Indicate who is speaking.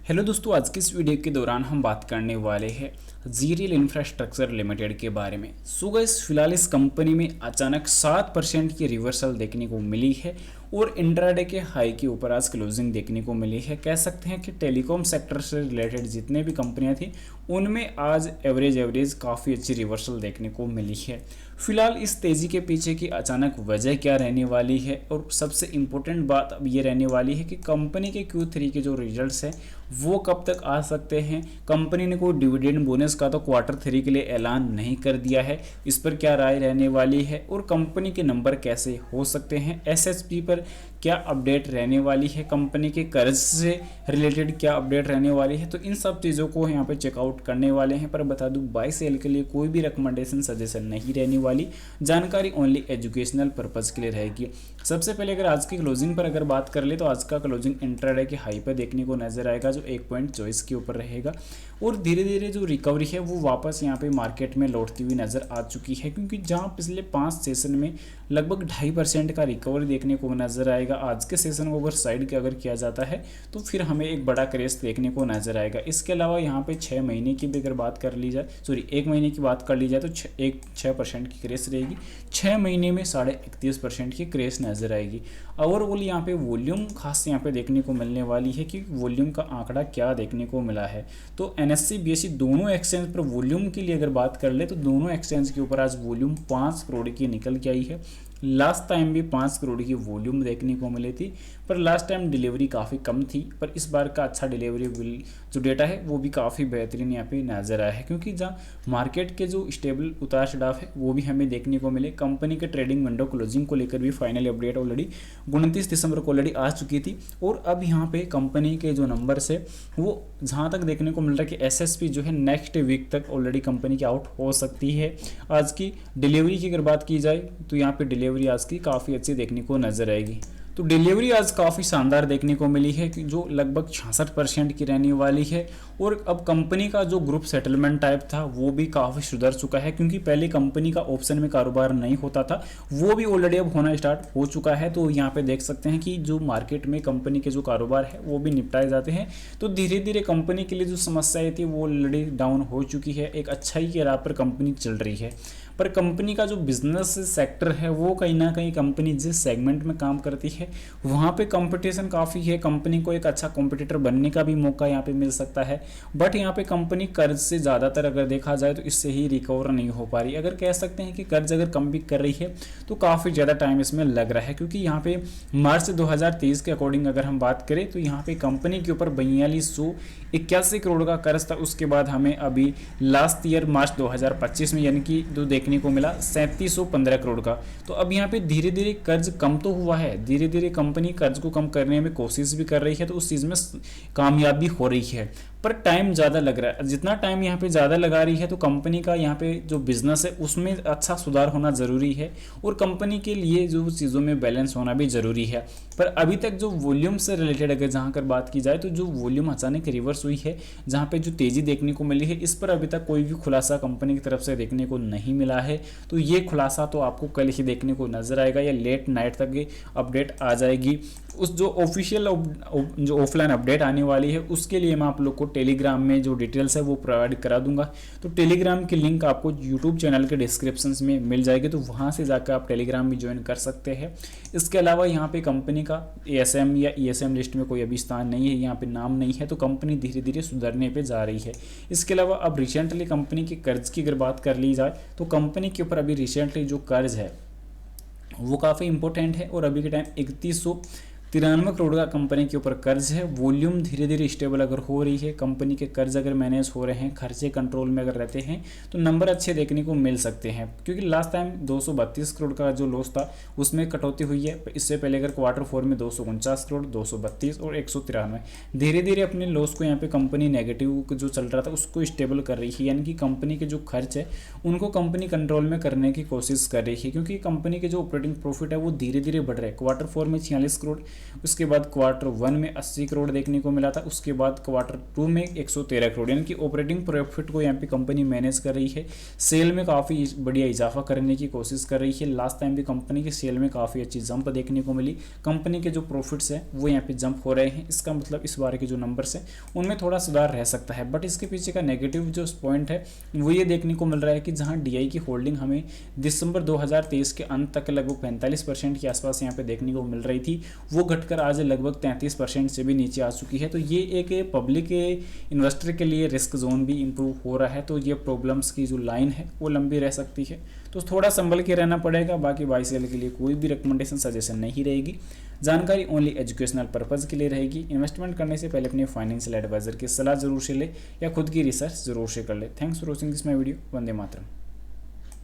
Speaker 1: Hello दोस्तों, आज की इस वीडियो के दौरान हम बात करने वाले हैं जीरियल इंफ्रास्ट्रक्चर लिमिटेड के बारे में। सो गाइस, फिलहाल इस कंपनी में अचानक 7% की रिवर्सल देखने को मिली है और इंट्राडे के हाई के ऊपर आज क्लोजिंग देखने को मिली है। कह सकते हैं कि टेलीकॉम सेक्टर से रिलेटेड जितने भी कंपनियां थी उनमें आज एवरेज काफ़ी अच्छी रिवर्सल देखने को मिली है। फिलहाल इस तेज़ी के पीछे की अचानक वजह क्या रहने वाली है और सबसे इम्पोर्टेंट बात अब ये रहने वाली है कि कंपनी के Q3 के जो रिजल्ट्स हैं वो कब तक आ सकते हैं। कंपनी ने कोई डिविडेंड बोनस का तो Q3 के लिए ऐलान नहीं कर दिया है, इस पर क्या राय रहने वाली है और कंपनी के नंबर कैसे हो सकते हैं। SSP पर क्या अपडेट रहने वाली है, कंपनी के कर्ज से रिलेटेड क्या अपडेट रहने वाली है, तो इन सब चीज़ों को यहाँ पे चेकआउट करने वाले हैं। पर बता दूं, बाय सेल के लिए कोई भी रिकमेंडेशन सजेशन नहीं रहने वाली, जानकारी ओनली एजुकेशनल पर्पज़ के लिए रहेगी। सबसे पहले अगर आज की क्लोजिंग पर अगर बात कर ले तो आज का क्लोजिंग इंट्राडे के हाई पर देखने को नजर आएगा जो 1.24 के ऊपर रहेगा और धीरे धीरे जो रिकवरी है वो वापस यहाँ पे मार्केट में लौटती हुई नज़र आ चुकी है, क्योंकि जहाँ पिछले 5 सेशन में लगभग 2.5% का रिकवरी देखने को नजर आएगा, आज के सेशन को अगर साइड के अगर किया जाता है तो फिर हमें एक बड़ा क्रेश देखने को नजर आएगा। इसके अलावा यहाँ पे 6 महीने की भी अगर बात कर ली जाए, 1 महीने की बात कर ली जाए तो 6% की क्रेश रहेगी, 6 महीने में 31.5% की क्रेश नजर आएगी। ओवरऑल यहाँ पे वॉल्यूम खास यहाँ पे देखने को मिलने वाली है कि वॉल्यूम का आंकड़ा क्या देखने को मिला है। तो NSE BSE दोनों एक्सचेंज पर वॉल्यूम के लिए अगर बात कर ले तो दोनों एक्सचेंज के ऊपर आज वॉल्यूम 5 करोड़ की निकल के आई है। लास्ट टाइम भी 5 करोड़ की वॉल्यूम देखने को मिली थी, पर लास्ट टाइम डिलीवरी काफ़ी कम थी, पर इस बार का अच्छा डिलीवरी जो डेटा है वो भी काफ़ी बेहतरीन यहाँ पे नज़र आया है, क्योंकि जहाँ मार्केट के जो स्टेबल उतार चढ़ाव है वो भी हमें देखने को मिले। कंपनी के ट्रेडिंग विंडो क्लोजिंग को लेकर भी फाइनल अपडेट ऑलरेडी 29 दिसंबर को ऑलरेडी आ चुकी थी और अब यहाँ पे कंपनी के जो नंबर्स है वो जहाँ तक देखने को मिल रहा है कि SSP जो है नेक्स्ट वीक तक ऑलरेडी कंपनी की आउट हो सकती है। आज की डिलीवरी की अगर बात की जाए तो यहाँ पे डिलीवरी आज की काफ़ी अच्छी देखने को नजर आएगी। तो डिलीवरी आज काफ़ी शानदार देखने को मिली है कि जो लगभग 66% की रहने वाली है और अब कंपनी का जो ग्रुप सेटलमेंट टाइप था वो भी काफ़ी सुधर चुका है, क्योंकि पहले कंपनी का ऑप्शन में कारोबार नहीं होता था, वो भी ऑलरेडी अब होना स्टार्ट हो चुका है। तो यहाँ पे देख सकते हैं कि जो मार्केट में कंपनी के जो कारोबार है वो भी निपटाए जाते हैं। तो धीरे धीरे कंपनी के लिए जो समस्याएं थी वो ऑलरेडी डाउन हो चुकी है, एक अच्छाई के राह पर कंपनी चल रही है। पर कंपनी का जो बिजनेस सेक्टर है वो कहीं ना कहीं कंपनी जिस सेगमेंट में काम करती है वहाँ पे कंपटीशन काफ़ी है, कंपनी को एक अच्छा कॉम्पिटिटर बनने का भी मौका यहाँ पे मिल सकता है। बट यहाँ पे कंपनी कर्ज से ज़्यादातर अगर देखा जाए तो इससे ही रिकवर नहीं हो पा रही। अगर कह सकते हैं कि कर्ज अगर कम भी कर रही है तो काफ़ी ज़्यादा टाइम इसमें लग रहा है, क्योंकि यहाँ पे मार्च 2023 के अकॉर्डिंग अगर हम बात करें तो यहाँ पे कंपनी के ऊपर 4281 करोड़ का कर्ज था। उसके बाद हमें अभी लास्ट ईयर मार्च 2025 में यानी कि जो देखने को मिला 3715 करोड़ का। तो अब यहाँ पे धीरे धीरे कर्ज कम तो हुआ है, धीरे धीरे कंपनी कर्ज को कम करने में कोशिश भी कर रही है, तो उस चीज़ में कामयाब भी हो रही है, पर टाइम ज़्यादा लग रहा है। जितना टाइम यहाँ पे ज़्यादा लगा रही है तो कंपनी का यहाँ पे जो बिजनेस है उसमें अच्छा सुधार होना ज़रूरी है और कंपनी के लिए जो चीज़ों में बैलेंस होना भी ज़रूरी है। पर अभी तक जो वॉल्यूम से रिलेटेड अगर जहाँ कर बात की जाए तो जो वॉल्यूम अचानक रिवर्स हुई है, जहाँ पे जो तेज़ी देखने को मिली है, इस पर अभी तक कोई भी खुलासा कंपनी की तरफ से देखने को नहीं मिला है। तो ये खुलासा तो आपको कल ही देखने को नजर आएगा या लेट नाइट तक ये अपडेट आ जाएगी। उस जो ऑफिशियल जो ऑफलाइन अपडेट आने वाली है उसके लिए मैं आप लोग को टेलीग्राम में जो डिटेल्स है वो प्रोवाइड करा दूंगा। तो टेलीग्राम की लिंक आपको यूट्यूब चैनल के डिस्क्रिप्शन में मिल जाएगी, तो वहाँ से जाकर आप टेलीग्राम भी ज्वाइन कर सकते हैं। इसके अलावा यहाँ पे कंपनी का ASM या ESM लिस्ट में कोई अभी स्थान नहीं है, यहाँ पे नाम नहीं है, तो कंपनी धीरे धीरे सुधरने पे जा रही है। इसके अलावा अब रिसेंटली कंपनी के कर्ज की अगर बात कर ली जाए तो कंपनी के ऊपर अभी रिसेंटली जो कर्ज है वो काफ़ी इंपॉर्टेंट है और अभी के टाइम 3193 करोड़ का कंपनी के ऊपर कर्ज है। वॉल्यूम धीरे धीरे स्टेबल अगर हो रही है, कंपनी के कर्ज अगर मैनेज हो रहे हैं, खर्चे कंट्रोल में अगर रहते हैं तो नंबर अच्छे देखने को मिल सकते हैं, क्योंकि लास्ट टाइम 232 करोड़ का जो लॉस था उसमें कटौती हुई है। इससे पहले अगर Q4 में 249 करोड़, 232 और 193, धीरे धीरे अपने लॉस को यहाँ पे कंपनी नेगेटिव जो चल रहा था उसको स्टेबल कर रही है, यानी कि कंपनी के जो खर्च है उनको कंपनी कंट्रोल में करने की कोशिश कर रही है, क्योंकि कंपनी के जो ऑपरेटिंग प्रॉफिट है वो धीरे धीरे बढ़ रहा है। Q4 में 46 करोड़, उसके बाद क्वार्टर 1 में 80 करोड़ देखने को मिला था, उसके बाद क्वार्टर 2 में 113 करोड़, यानी कि ऑपरेटिंग प्रॉफिट को यहाँ पे कंपनी मैनेज कर रही है। सेल में काफ़ी बढ़िया इजाफा करने की कोशिश कर रही है। लास्ट टाइम भी कंपनी के सेल में काफ़ी अच्छी जंप देखने को मिली। कंपनी के जो प्रॉफिट्स हैं वो यहाँ पे जंप हो रहे हैं। इसका मतलब इस बार के जो नंबर्स हैं उनमें थोड़ा सुधार रह सकता है। बट इसके पीछे का नेगेटिव जो पॉइंट है वो ये देखने को मिल रहा है कि जहाँ DI की होल्डिंग हमें दिसंबर 2023 के अंत तक लगभग 45% के आसपास यहाँ पे देखने को मिल रही थी, वो घटकर आज लगभग 33% से भी नीचे आ चुकी है। तो ये एक पब्लिक इन्वेस्टर के लिए रिस्क जोन भी इंप्रूव हो रहा है। तो ये प्रॉब्लम्स की जो लाइन है वो लंबी रह सकती है, तो थोड़ा संभल के रहना पड़ेगा। बाकी बाई सेल के लिए कोई भी रिकमेंडेशन सजेशन नहीं रहेगी। जानकारी ओनली एजुकेशनल पर्पज़ के लिए रहेगी। इन्वेस्टमेंट करने से पहले अपने फाइनेंशियल एडवाइजर की सलाह जरूर से ले या खुद की रिसर्च जरूर से कर ले। Thanks for watching this my video. Vande Mataram.